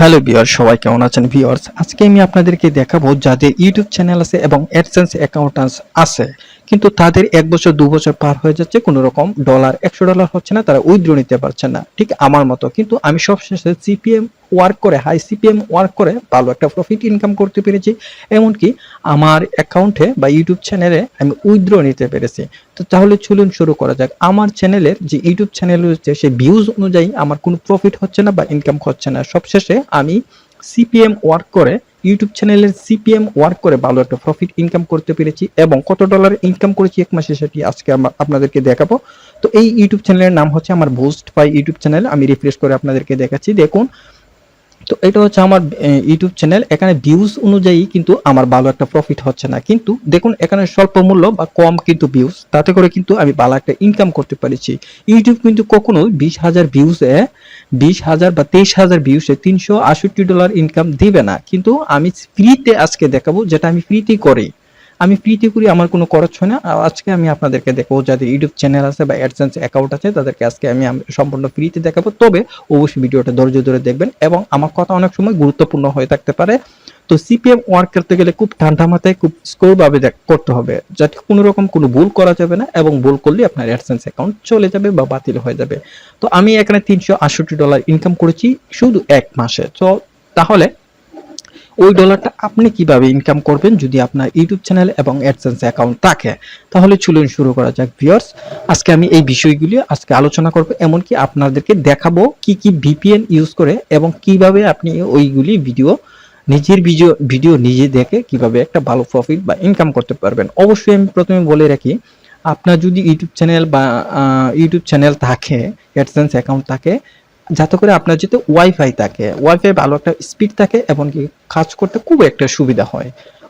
Hello viewers, সবাই কেমন আছেন ভিউয়ার্স? আজকে আমি আপনাদেরকে দেখাবো যাদের ইউটিউব চ্যানেল আছে এবং অ্যাডসেন্স অ্যাকাউন্ট আছে, কিন্তু তাদের 1 বছর 2 বছর পার হয়ে যাচ্ছে, কোনো রকম $100 হচ্ছে না, তারা উইথড্র নিতে পারছে না, ঠিক আমার মতো। কিন্তু আমি সবশেষে সিপিএম ওয়ার্ক করে, হাই সিপিএম ওয়ার্ক করে ভালো একটা প্রফিট ইনকাম করতে পেরেছি। এমনকি আমার অ্যাকাউন্টে বা ইউটিউব চ্যানেলে আমি উইথড্র নিতে পেরেছি। তো তাহলে চলুন শুরু করা যাক। আমার চ্যানেলের যে ইউটিউব চ্যানেল রয়েছে, সেই ভিউজ অনুযায়ী আমার কোনো প্রফিট হচ্ছে না বা ইনকাম হচ্ছে না। সবশেষে আমি সিপিএম ওয়ার্ক করে, ইউটিউব চ্যানেলের সিপিএম ওয়ার্ক করে ভালো একটা প্রফিট ইনকাম করতে পেরেছি এবং কত ডলার ইনকাম করেছি 1 মাসে সেটি আজকে আপনাদেরকে দেখাবো। তো এই ইউটিউব চ্যানেলের নাম হচ্ছে আমার বোস্ট বাই ইউটিউব চ্যানেল। আমি রিফ্রেশ করে আপনাদেরকে দেখাচ্ছি, দেখুন। তো এটা হচ্ছে আমার ইউটিউব চ্যানেল। এখানে ভিউজ অনুযায়ী কিন্তু আমার ভালো একটা প্রফিট হচ্ছে না, কিন্তু দেখুন এখানে স্বল্প মূল্য বা কম কিন্তু ভিউজ, তাতে করে কিন্তু আমি ভালো একটা ইনকাম করতে পারছি। ইউটিউব কিন্তু কখনো 20,000 ভিউজে, 20,000 বা 23,000 ভিউজে $368 ইনকাম দিবে না। কিন্তু আমি ফ্রিতে আজকে দেখাবো, যেটা আমি ফ্রিতেই করি। আমি ফ্রিতে করি, আমার কোনো খরচ হয় না। আজকে আমি আপনাদেরকে দেখাবো, যাদের ইউটিউব চ্যানেল আছে বা অ্যাডসেন্স অ্যাকাউন্ট আছে, তাদেরকে আজকে আমি সম্পূর্ণ ফ্রিতে দেখাবো। তবে অবশ্যই ভিডিওটা ধৈর্য ধরে দেখবেন এবং আমার কথা অনেক সময় গুরুত্বপূর্ণ হয়ে থাকতে পারে। তো সিপিএম ওয়ার্ক করতে গেলে খুব ঠান্ডা মাথায়, খুব স্কোর ভাবে করতে হবে, যাতে কোনো রকম কোনো ভুল করা যাবে না, এবং ভুল করলে আপনার অ্যাডসেন্স অ্যাকাউন্ট চলে যাবে বা বাতিল হয়ে যাবে। তো আমি এখানে $368 ইনকাম করেছি শুধু 1 মাসে। তো তাহলে ওই ডলারটা আপনি কিভাবে ইনকাম করবেন যদি আপনার ইউটিউব চ্যানেল এবং অ্যাডসেন্স অ্যাকাউন্ট থাকে? তাহলে চলুন শুরু করা যাক ভিউয়ার্স। আজকে আমি এই বিষয়গুলি আজকে আলোচনা করব, এমনকি আপনাদেরকে দেখাবো কি কি ভিপিএন ইউজ করে এবং কিভাবে আপনি ওইগুলি নিজের ভিডিও নিজে দেখে কিভাবে একটা ভালো প্রফিট বা ইনকাম করতে পারবেন। অবশ্যই আমি প্রথমে বলে রাখি, আপনার যদি ইউটিউব চ্যানেল বা ইউটিউব চ্যানেল থাকে, অ্যাডসেন্স অ্যাকাউন্ট থাকে, যাতে করে আপনার যাতে ওয়াইফাই থাকে, ওয়াইফাই ভালো একটা স্পিড থাকে, এমনকি কাজ করতে খুব একটা সুবিধা হয়।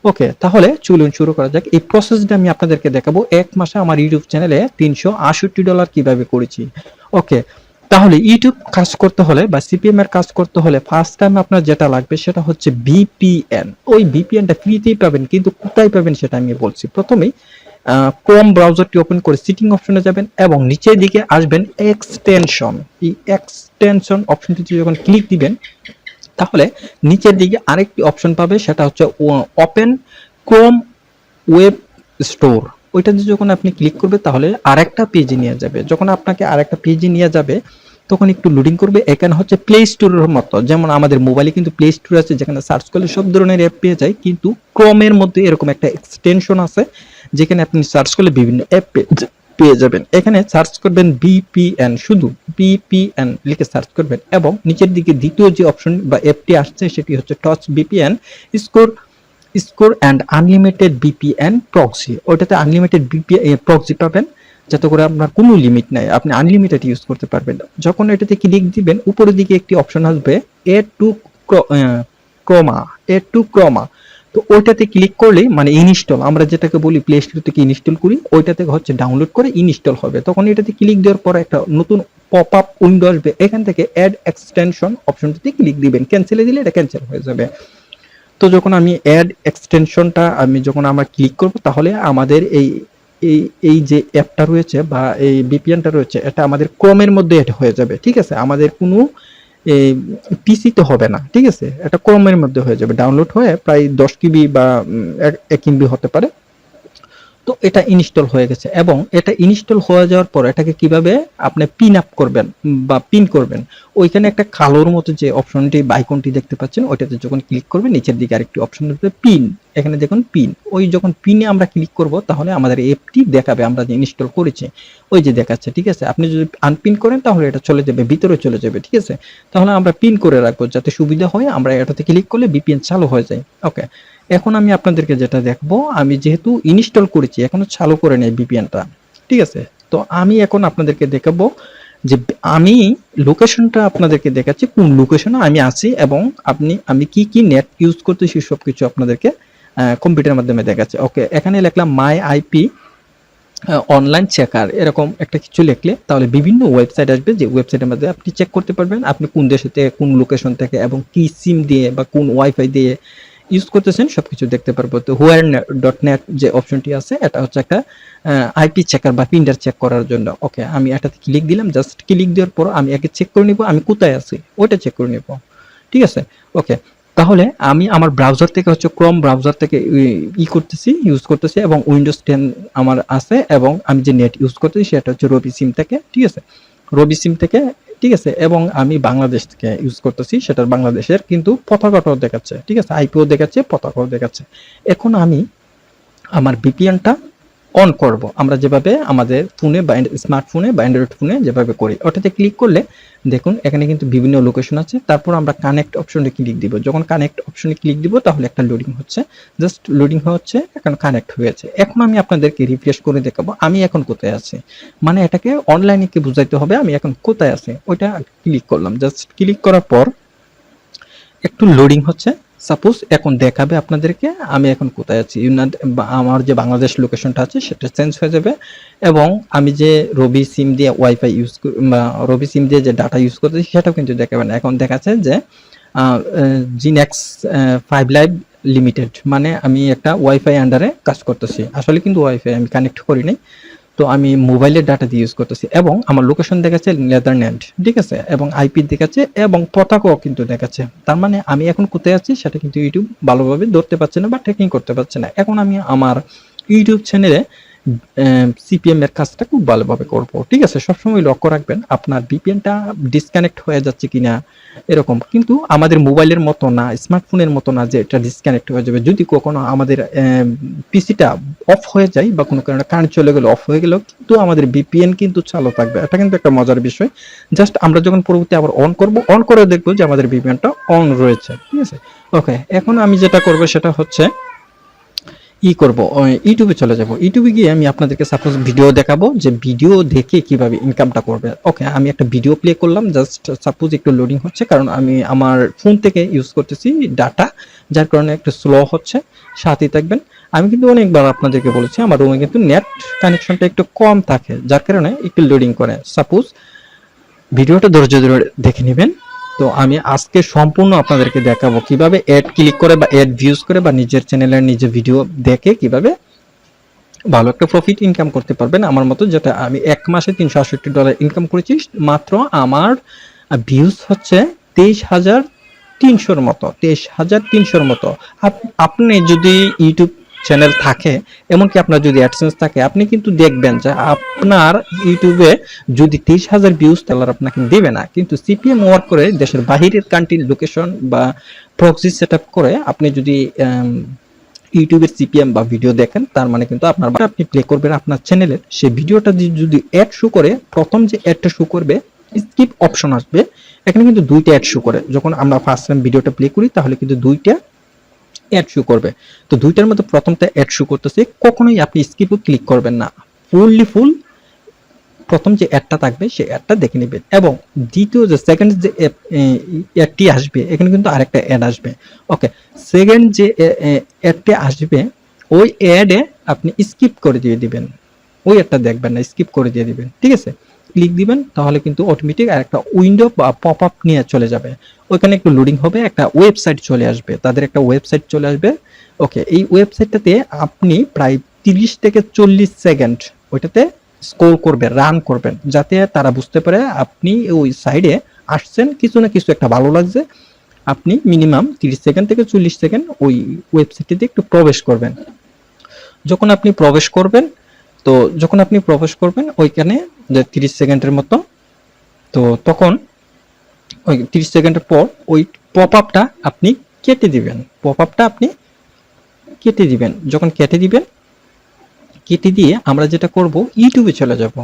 ওকে, তাহলে চলুন শুরু করা যাক। এই প্রসেসটা আমি আপনাদেরকে দেখাবো 1 মাসে আমার ইউটিউব চ্যানেলে $368 কিভাবে করেছি। ওকে, তাহলে ইউটিউব কাজ করতে হলে বা সিপিএম এর কাজ করতে হলে ফার্স্ট টাইম আপনার যেটা লাগবে সেটা হচ্ছে ভিপিএন। ওই ভিপিএনটা ফ্রিতেই পাবেন, কিন্তু কোথায় পাবেন সেটা আমি বলছি। প্রথমেই ক্রোম ব্রাউজারটি ওপেন করে সিটিং অপশনে যাবেন এবং নিচের দিকে আসবেন এক্সটেনশন। এই এক্সটেনশন অপশনটিতে যখন ক্লিক দিবেন, তাহলে নিচের দিকে আরেকটি অপশন পাবে, সেটা হচ্ছে ওপেন ক্রোম ওয়েব স্টোর। ওইটাতে যখন আপনি ক্লিক করবে, তাহলে আরেকটা পেজে নিয়ে যাবে। যখন আপনাকে আরেকটা পেজে নিয়ে যাবে, তখন একটু লোডিং করবে। এখানে হচ্ছে প্লে স্টোরের মতো, যেমন আমাদের মোবাইলে কিন্তু প্লে স্টোর আছে, যেখানে সার্চ করলে সব ধরনের অ্যাপ পেয়ে যায়, কিন্তু ক্রোমের মধ্যে এরকম একটা এক্সটেনশন আছে, যেখানে আপনি সার্চ করলে বিভিন্ন অ্যাপ পেয়ে যাবেন। এখানে সার্চ করবেন ভিপিএন, শুধু ভিপিএন লিখে সার্চ করবেন এবং নিচের দিকে দ্বিতীয় যে অপশন বা অ্যাপটি আসছে সেটি হচ্ছে Touch VPN score and unlimited VPN proxy. ওইটাতে আনলিমিটেড প্রক্সি পাবেন, যাতে করে আপনার কোনো লিমিট নাই, আপনি আনলিমিটেড ইউজ করতে পারবেন। যখন এটাতে ক্লিক দিবেন, উপরের দিকে একটি অপশন আসবে এ টু ক্রোমা। তো ওইটাতে ক্লিক করলেই মানে ইনস্টল, আমরা যেটাকে বলি প্লে স্টোর থেকে ইনস্টল করি, ওইটাতে হচ্ছে ডাউনলোড করে ইনস্টল হবে। তখন এটাতে ক্লিক দেওয়ার পর একটা নতুন পপ আপ উইন্ডো আসবে, এখান থেকে অ্যাড এক্সটেনশন অপশনটিতে ক্লিক দিবেন। ক্যান্সেলে দিলে এটা ক্যান্সেল হয়ে যাবে। তো যখন আমি অ্যাড এক্সটেনশনটা যখন আমরা ক্লিক করব, তাহলে আমাদের এই যে অ্যাপটা রয়েছে বা এই ভিপিএনটা রয়েছে, এটা আমাদের ক্রোমের মধ্যে অ্যাড হয়ে যাবে। ঠিক আছে, আমাদের কোনো পিসি তো হবে না, ঠিক আছে, এটা ক্রোমের মধ্যে হয়ে যাবে। ডাউনলোড হয়ে প্রায় 10 কিবি বা 1 কিবি হতে পারে। তো এটা ইনস্টল হয়ে গেছে, এবং এটা ইনস্টল হয়ে যাওয়ার পর এটাকে কিভাবে আপনি পিন আপ করবেন বা পিন করবেন, ওইখানে একটা কালোর মতো যে অপশনটি বা আইকনটি দেখতে পাচ্ছেন, ওইটাতে যখন ক্লিক করবেন, নিচের দিকে আরেকটি অপশন আসবে পিন। এখানে দেখুন পিন, ওই যখন পিনে আমরা ক্লিক করব, তাহলে আমাদের অ্যাপটি দেখাবে আমরা যে ইনস্টল করেছি, ওই যে দেখাচ্ছে। ঠিক আছে, আপনি যদি আনপিন করেন, তাহলে এটা চলে যাবে, ভিতরে চলে যাবে। ঠিক আছে, তাহলে আমরা পিন করে রাখবো যাতে সুবিধা হয়, আমরা এটাতে ক্লিক করলে ভিপিএন চালু হয়ে যায়। ওকে, এখন আমি আপনাদেরকে যেটা দেখবো, আমি যেহেতু ইনস্টল করেছি, এখনো চালু করে নেই ভিপিএনটা। ঠিক আছে, তো আমি এখন আপনাদেরকে দেখাবো যে আমি লোকেশনটা আপনাদেরকে দেখাচ্ছি, কোন লোকেশনে আমি আছি এবং আমি কি নেট ইউজ করতেছি, সবকিছু আপনাদেরকে কম্পিউটারের মাধ্যমে দেখাচ্ছি। ওকে, এখানে লিখলাম মাই আইপি অনলাইন চেকার, এরকম একটা কিছু লিখলে তাহলে বিভিন্ন ওয়েবসাইট আসবে, যে ওয়েবসাইটের মধ্যে আপনি চেক করতে পারবেন আপনি কোন দেশে থেকে, কোন লোকেশন থেকে এবং কি সিম দিয়ে বা কোন ওয়াইফাই দিয়ে ইউজ করতেছেন, সবকিছু দেখতে পারবো। তো where.net যে অপশনটি আছে, এটা হচ্ছে একটা আইপি চেকার বা পিন্ডার চেক করার জন্য। ওকে, আমি এটাতে ক্লিক দিলাম। জাস্ট ক্লিক দেওয়ার পর আমি আগে চেক করে নিব আমি কোথায় আছি, ওইটা চেক করে নিব। ঠিক আছে। ওকে, তাহলে আমি আমার ব্রাউজার থেকে হচ্ছে ক্রোম ব্রাউজার থেকে করতেছি, ইউজ করতেছি, এবং উইন্ডোজ 10 আমার আছে, এবং আমি যে নেট ইউজ করতেছি সেটা হচ্ছে রবি সিম থেকে, ঠিক আছে, রবি সিম থেকে, ঠিক আছে, এবং আমি বাংলাদেশ থেকে ইউজ করতেছি, সেটার বাংলাদেশের কিন্তু পতাকাটাও দেখাচ্ছে, ঠিক আছে, আইপিও দেখাচ্ছে, পতাকাও দেখাচ্ছে। এখন আমি আমার ভিপিএনটা অন করব, আমরা যেভাবে আমাদের ফোনে বা স্মার্টফোনে বা অ্যান্ড্রয়েড ফোনে যেভাবে করি, ওটাতে ক্লিক করলে দেখুন এখানে কিন্তু বিভিন্ন লোকেশন আছে। তারপর আমরা কানেক্ট অপশনে ক্লিক দিব। যখন কানেক্ট অপশনে ক্লিক দিব তাহলে একটা লোডিং হচ্ছে, জাস্ট লোডিং হচ্ছে, এখন কানেক্ট হয়েছে। এখন আমি আপনাদেরকে রিফ্রেশ করে দেখাবো আমি এখন কোথায় আছি, মানে এটাকে অনলাইনে কি বুঝাইতে হবে আমি এখন কোথায় আছি, ওইটা ক্লিক করলাম। জাস্ট ক্লিক করার পর একটু লোডিং হচ্ছে। সাপোজ এখন দেখাবে আপনাদেরকে আমি এখন কোথায় আছি, আমার যে বাংলাদেশ লোকেশনটা আছে সেটা চেঞ্জ হয়ে যাবে, এবং আমি যে রবি সিম দিয়ে ওয়াইফাই ইউজ বা রবি সিম দিয়ে যে ডাটা ইউজ করতেছি সেটাও কিন্তু দেখাবে না। এখন দেখাচ্ছে যে জিনেক্স 5 লাইভ লিমিটেড, মানে আমি একটা ওয়াইফাই আন্ডারে কাজ করতেছি, আসলে কিন্তু ওয়াইফাই আমি কানেক্ট করি নাই, তো আমি মোবাইলের ডাটা দিয়ে ইউজ করতেছি, এবং আমার লোকেশন দেখাচ্ছে নেদারল্যান্ড, ঠিক আছে, এবং আইপি দেখাচ্ছে, এবং পতাকাও কিন্তু দেখাচ্ছে। তার মানে আমি এখন কোথায় আছি সেটা কিন্তু ইউটিউব ভালোভাবে ধরতে পারছে না বা ট্র্যাকিং করতে পারছে না। এখন আমি আমার ইউটিউব চ্যানেলে সিপিএম এর কাজটা খুব ভালোভাবে করব, ঠিক আছে। সবসময় লক্ষ্য রাখবেন আপনার ভিপিএনটা ডিসকানেক্ট হয়ে যাচ্ছে কিনা, এরকম কিন্তু আমাদের মোবাইলের মতো না, স্মার্টফোনের মতো না যে এটা ডিসকানেক্ট হয়ে যাবে। যদি কখনো আমাদের পিসিটা অফ হয়ে যায় বা কোনো কারণে কারেন্ট চলে গেল, অফ হয়ে গেল, কিন্তু আমাদের ভিপিএন কিন্তু চালু থাকবে। এটা কিন্তু একটা মজার বিষয়। জাস্ট আমরা যখন পরবর্তী আবার অন করব, অন করে দেখবো যে আমাদের ভিপিএনটা অন রয়েছে, ঠিক আছে। ওকে, এখন আমি যেটা করব সেটা হচ্ছে করব ইউটিউবে চলে যাব। ইউটিউবে গিয়ে আমি আপনাদেরকে সাপোজ ভিডিও দেখাবো যে ভিডিও দেখে কিভাবে ইনকামটা করবে। ওকে, আমি একটা ভিডিও প্লে করলাম, জাস্ট সাপোজ একটু লোডিং হচ্ছে, কারণ আমি আমার ফোন থেকে ইউজ করতেছি ডাটা, যার কারণে একটু স্লো হচ্ছে, সাথেই থাকবেন। আমি কিন্তু অনেকবার আপনাদেরকে বলেছি আমার রুমে কিন্তু নেট কানেকশনটা একটু কম থাকে, যার কারণে একটু লোডিং করে। সাপোজ ভিডিওটা ধৈর্য ধরে দেখে নেবেন। তো আমি আজকে সম্পূর্ণ আপনাদেরকে দেখাবো কিভাবে অ্যাড ক্লিক করে বা অ্যাড ভিউজ করে বা নিজের চ্যানেলের নিজের ভিডিও দেখে কিভাবে ভালো একটা প্রফিট ইনকাম করতে পারবেন আমার মতো। যেটা আমি এক মাসে $368 ইনকাম করেছি, মাত্র আমার ভিউজ হচ্ছে 23,300-র মতো, 23,300-র মতো। আপনি যদি ইউটিউব চ্যানেল থাকে, এমনকি আপনার যদি অ্যাডসেন্স থাকে, আপনি কিন্তু দেখবেন যে আপনার ইউটিউবে যদি 23,000 ভিউজ, তাহলে আপনাকে দেবে না। কিন্তু সিপিএম ওয়ার্ক করে দেশের বাহিরের কান্ট্রির লোকেশন বা প্রক্সি সেট আপ করে আপনি যদি ইউটিউবের সিপিএম বা ভিডিও দেখেন, তার মানে কিন্তু আপনার আপনি প্লে করবেন আপনার চ্যানেলের সেই ভিডিওটা যদি অ্যাড শো করে, প্রথম যে অ্যাডটা শো করবে স্কিপ অপশন আসবে, এখানে কিন্তু দুইটা অ্যাড শো করে। যখন আমরা ফার্স্ট টাইম ভিডিওটা প্লে করি তাহলে কিন্তু দুইটা অ্যাড শো করবে। তো দুইটার মধ্যে প্রথমটা অ্যাড শো করতেছে, কখনোই আপনি স্কিপও ক্লিক করবেন না, ফুল প্রথম যে অ্যাডটা থাকবে সেই অ্যাডটা দেখে নেবেন। এবং দ্বিতীয় যে সেকেন্ড যে অ্যাডটি আসবে, এখানে কিন্তু আরেকটা অ্যাড আসবে। ওকে, সেকেন্ড যে অ্যাডটি আসবে ওই অ্যাডে আপনি স্কিপ করে দিয়ে দিবেন, ওই অ্যাডটা দেখবেন না, স্কিপ করে দিয়ে দিবেন, ঠিক আছে। ক্লিক দিবেন, তাহলে কিন্তু অটোমেটিক আরেকটা উইন্ডো বা পপ আপ নিয়ে চলে যাবে। ওইখানে একটু লোডিং হবে, একটা ওয়েবসাইট চলে আসবে, তাদের একটা ওয়েবসাইট চলে আসবে। ওকে, এই ওয়েবসাইটটাতে আপনি প্রায় 30 থেকে 40 সেকেন্ড ওইটাতে স্ক্রল করবেন, রান করবেন, যাতে তারা বুঝতে পারে আপনি ওই সাইডে আসছেন, কিছু না কিছু একটা ভালো লাগছে। আপনি মিনিমাম 30 সেকেন্ড থেকে 40 সেকেন্ড ওই ওয়েবসাইটটিতে একটু প্রবেশ করবেন। যখন আপনি প্রবেশ করবেন, ওইখানে যে 30 সেকেন্ডের মতো, তো তখন ওই 30 সেকেন্ডের পর ওই পপ আপটা আপনি কেটে দিবেন। যখন কেটে দিবেন, কেটে দিয়ে আমরা যেটা করব ইউটিউবে চলে যাব।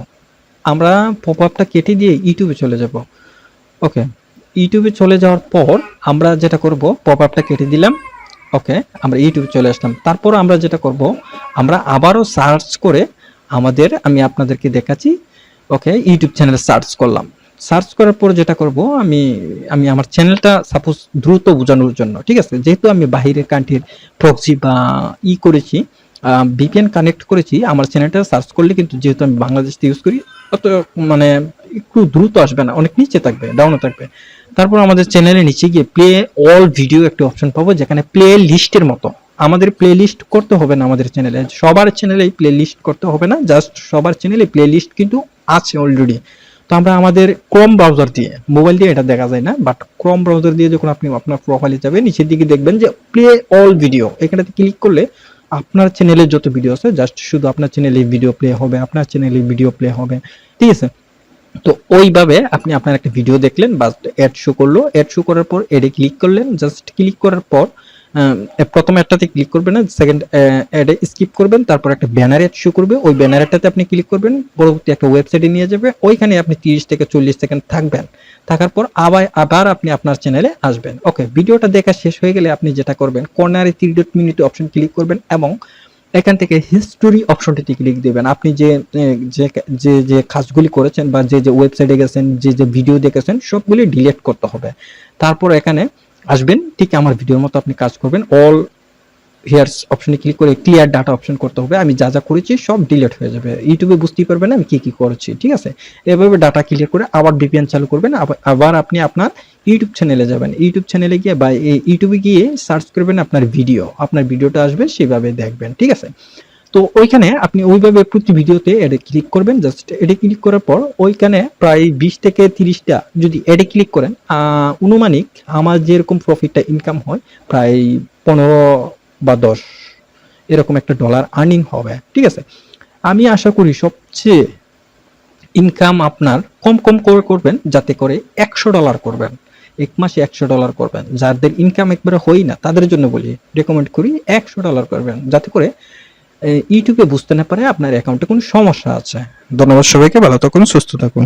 আমরা পপ আপটা কেটে দিয়ে ইউটিউবে চলে যাব। ওকে, ইউটিউবে চলে যাওয়ার পর আমরা যেটা করব, পপ আপটা কেটে দিলাম। ওকে, আমরা ইউটিউবে চলে আসলাম। তারপর আমরা যেটা করব, আমরা আবারও সার্চ করে আমি আপনাদেরকে দেখাচ্ছি। ওকে, ইউটিউব চ্যানেল সার্চ করলাম। সার্চ করার পর যেটা করব, আমি আমার চ্যানেলটা সাপোজ দ্রুত বোঝানোর জন্য, ঠিক আছে, যেহেতু আমি বাহিরের কান্ট্রির প্রক্সি বা করেছি, ভিপিএন কানেক্ট করেছি, আমার চ্যানেলটা সার্চ করলে কিন্তু যেহেতু আমি বাংলাদেশ ইউজ করি, অত মানে একটু দ্রুত আসবে না, অনেক নিচে থাকবে, ডাউনে থাকবে। তারপর আমাদের চ্যানেলের নিচে গিয়ে প্লে অল ভিডিও একটা অপশন পাবো, যেখানে প্লে লিস্টের মতো আমাদের প্লে লিস্ট করতে হবে না। আমাদের চ্যানেলে সবার চ্যানেলেই প্লে লিস্ট করতে হবে না, জাস্ট সবার চ্যানেলে প্লে লিস্ট কিন্তু আছে অলরেডি। তো আমরা আমাদের ক্রোম ব্রাউজার দিয়ে, মোবাইল দিয়ে এটা দেখা যায় না, বাট ক্রোম ব্রাউজার দিয়ে যখন আপনি আপনার প্রোফাইলে যাবেন, নিচের দিকে দেখবেন যে প্লে অল ভিডিও, এখানেতে ক্লিক করলে আপনার চ্যানেলে যত ভিডিও আছে জাস্ট শুধু আপনার চ্যানেলে ভিডিও প্লে হবে, আপনার চ্যানেলে ভিডিও প্লে হবে, ঠিক আছে। তো ওইভাবে আপনি আপনার একটা ভিডিও দেখলেন, বা অ্যাড শো করলো, অ্যাড শো করার পর এডে ক্লিক করলেন, জাস্ট ক্লিক করার পর প্রথম অ্যাডটাতে ক্লিক করবেন না, সেকেন্ড অ্যাডে স্কিপ করবেন, তারপর একটা ব্যানার অ্যাড শো করবে, ওই ব্যানারটাতে আপনি ক্লিক করবেন, পরবর্তী একটা ওয়েবসাইটে নিয়ে যাবে, ওইখানে আপনি 30 থেকে 40 সেকেন্ড থাকবেন, থাকার পর আবার আপনি আপনার চ্যানেলে আসবেন। ওকে, ভিডিওটা দেখা শেষ হয়ে গেলে আপনি যেটা করবেন, কর্নারে 3 ডট মিনিট অপশন ক্লিক করবেন এবং এখান থেকে হিস্টোরি অপশনটিতে ক্লিক দিবেন। আপনি যে যে যে কাজগুলি করেছেন বা যে ওয়েবসাইটে গেছেন, যে ভিডিও দেখেছেন, সবগুলি ডিলিট করতে হবে। তারপর এখানে আসবেন, ঠিক আমার ভিডিওর মতো আপনি কাজ করবেন। অল হিয়ার্স অপশনে ক্লিক করে ক্লিয়ার ডাটা অপশন করতে হবে। আমি যা করেছি সব ডিলিট হয়ে যাবে, ইউটিউবে বুঝতেই পারবেন না আমি কি করেছি, ঠিক আছে। এভাবে ডাটা ক্লিয়ার করে আবার ভিপিএন চালু করবেন, আবার আপনি আপনার ইউটিউব চ্যানেলে যাবেন, ইউটিউব চ্যানেলে গিয়ে বা ইউটিউবে গিয়ে সার্চ করবেন আপনার ভিডিওটা আসবে, সেভাবে দেখবেন, ঠিক আছে। তো ওইখানে আপনি ওইভাবে প্রতি ভিডিওতে এডে ক্লিক করবেন, জাস্ট এডে ক্লিক করার পর ওইখানে প্রায় 20 থেকে 30টা যদি এডে ক্লিক করেন, অনুমানিক আমার যেরকম প্রফিটটা ইনকাম হয় প্রায় 15 বা 10 এরকম একটা ডলার আর্নিং হবে, ঠিক আছে। আমি আশা করি সবচেয়ে ইনকাম আপনার কম করে করবেন, যাতে করে $100 করবেন, এক মাসে $100 করবেন। যাদের ইনকাম একবারে হয় না তাদের জন্য বলি, রেকমেন্ড করি $100 করবেন, যাতে করে ইউটিউবে বুঝতে না পারে আপনার অ্যাকাউন্টে কোনো সমস্যা আছে। ধন্যবাদ সবাইকে, ভালো থাকুন, সুস্থ থাকুন।